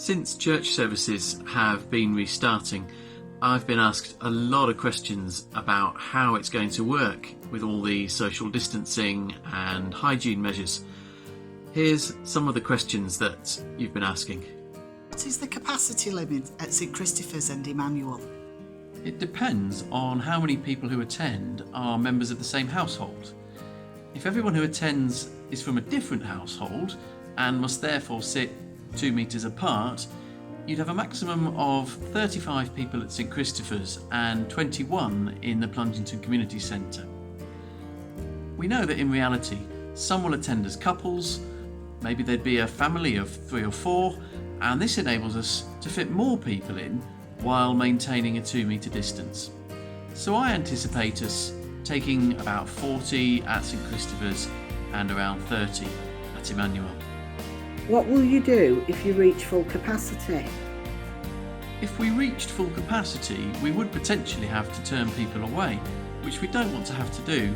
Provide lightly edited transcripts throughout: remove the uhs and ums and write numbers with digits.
Since church services have been restarting, I've been asked a lot of questions about how it's going to work with all the social distancing and hygiene measures. Here's some of the questions that you've been asking. What is the capacity limit at St Christopher's and Emmanuel? It depends on how many people who attend are members of the same household. If everyone who attends is from a different household and must therefore sit 2 metres apart, you'd have a maximum of 35 people at St Christopher's and 21 in the Plungington Community Centre. We know that in reality, some will attend as couples, maybe there'd be a family of 3 or 4, and this enables us to fit more people in while maintaining a 2 metre distance. So I anticipate us taking about 40 at St Christopher's and around 30 at Emmanuel. What will you do if you reach full capacity? If we reached full capacity, we would potentially have to turn people away, which we don't want to have to do.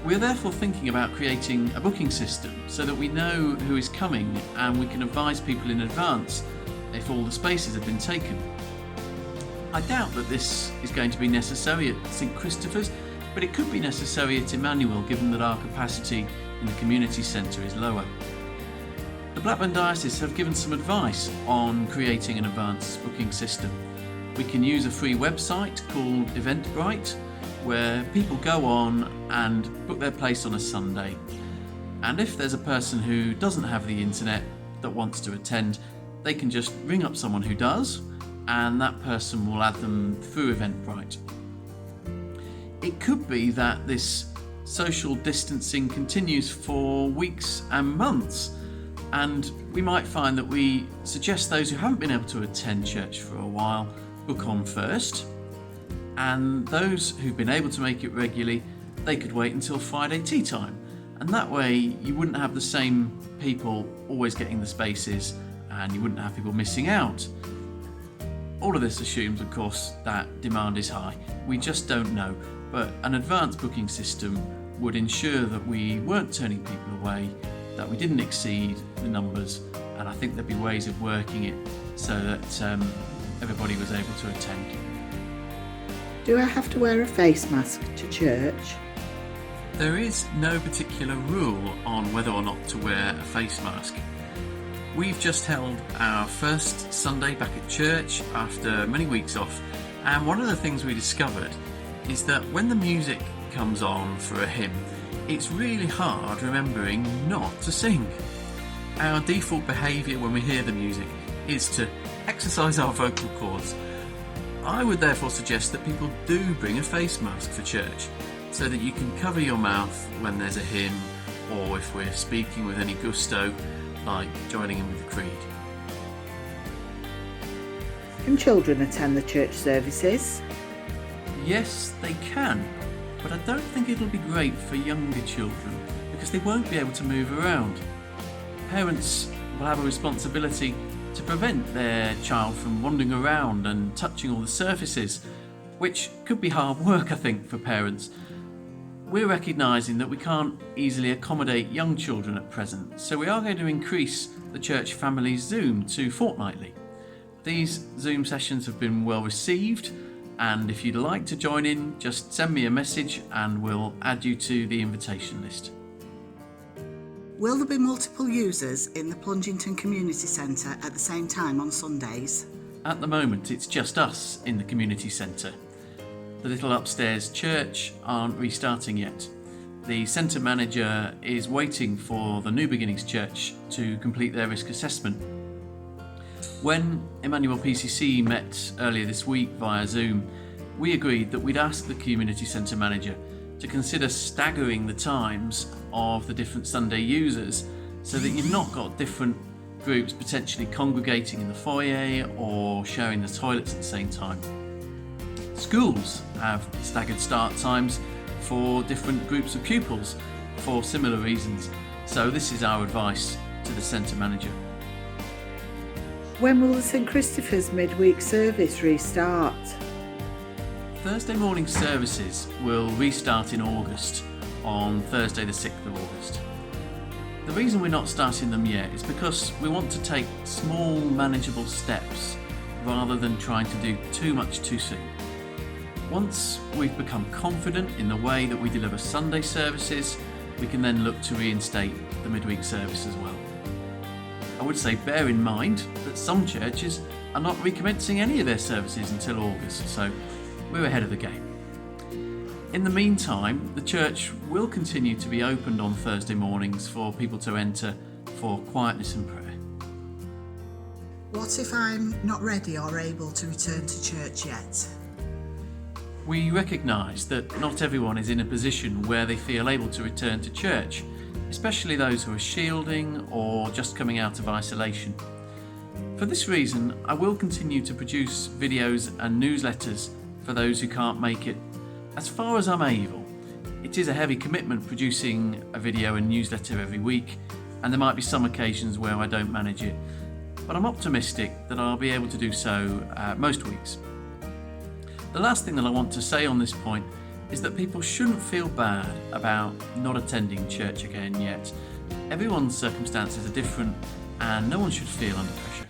We are therefore thinking about creating a booking system so that we know who is coming and we can advise people in advance if all the spaces have been taken. I doubt that this is going to be necessary at St Christopher's, but it could be necessary at Emmanuel given that our capacity in the community centre is lower. The Blackburn Diocese have given some advice on creating an advanced booking system. We can use a free website called Eventbrite, where people go on and book their place on a Sunday. And if there's a person who doesn't have the internet that wants to attend, they can just ring up someone who does, and that person will add them through Eventbrite. It could be that this social distancing continues for weeks and months, and we might find that we suggest those who haven't been able to attend church for a while book on first, and those who've been able to make it regularly, they could wait until Friday tea time, and that way you wouldn't have the same people always getting the spaces and you wouldn't have people missing out. All of this assumes, of course, that demand is high. We just don't know, but an advanced booking system would ensure that we weren't turning people away, that we didn't exceed the numbers, and I think there'd be ways of working it so that everybody was able to attend. Do I have to wear a face mask to church? There is no particular rule on whether or not to wear a face mask. We've just held our first Sunday back at church after many weeks off, and one of the things we discovered is that when the music comes on for a hymn, it's really hard remembering not to sing. Our default behaviour when we hear the music is to exercise our vocal cords. I would therefore suggest that people do bring a face mask for church so that you can cover your mouth when there's a hymn, or if we're speaking with any gusto, like joining in with the creed. Can children attend the church services? Yes, they can, but I don't think it'll be great for younger children because they won't be able to move around. Parents will have a responsibility to prevent their child from wandering around and touching all the surfaces, which could be hard work, I think, for parents. We're recognising that we can't easily accommodate young children at present, so we are going to increase the church family Zoom to fortnightly. These Zoom sessions have been well received, and if you'd like to join in, just send me a message and we'll add you to the invitation list. Will there be multiple users in the Plungington Community Centre at the same time on Sundays? At the moment, it's just us in the community centre. The little upstairs church aren't restarting yet. The centre manager is waiting for the New Beginnings Church to complete their risk assessment. When Emmanuel PCC met earlier this week via Zoom, we agreed that we'd ask the community centre manager to consider staggering the times of the different Sunday users so that you've not got different groups potentially congregating in the foyer or sharing the toilets at the same time. Schools have staggered start times for different groups of pupils for similar reasons, so this is our advice to the centre manager. When will the St Christopher's midweek service restart? Thursday morning services will restart in August, on Thursday the 6th of August. The reason we're not starting them yet is because we want to take small, manageable steps rather than trying to do too much too soon. Once we've become confident in the way that we deliver Sunday services, we can then look to reinstate the midweek service as well. I would say bear in mind that some churches are not recommencing any of their services until August, so we're ahead of the game. In the meantime, the church will continue to be opened on Thursday mornings for people to enter for quietness and prayer. What if I'm not ready or able to return to church yet? We recognise that not everyone is in a position where they feel able to return to church, especially those who are shielding or just coming out of isolation. For this reason, I will continue to produce videos and newsletters for those who can't make it as far as I'm able. It is a heavy commitment producing a video and newsletter every week, and there might be some occasions where I don't manage it, but I'm optimistic that I'll be able to do so most weeks. The last thing that I want to say on this point is that people shouldn't feel bad about not attending church again yet. Everyone's circumstances are different and no one should feel under pressure.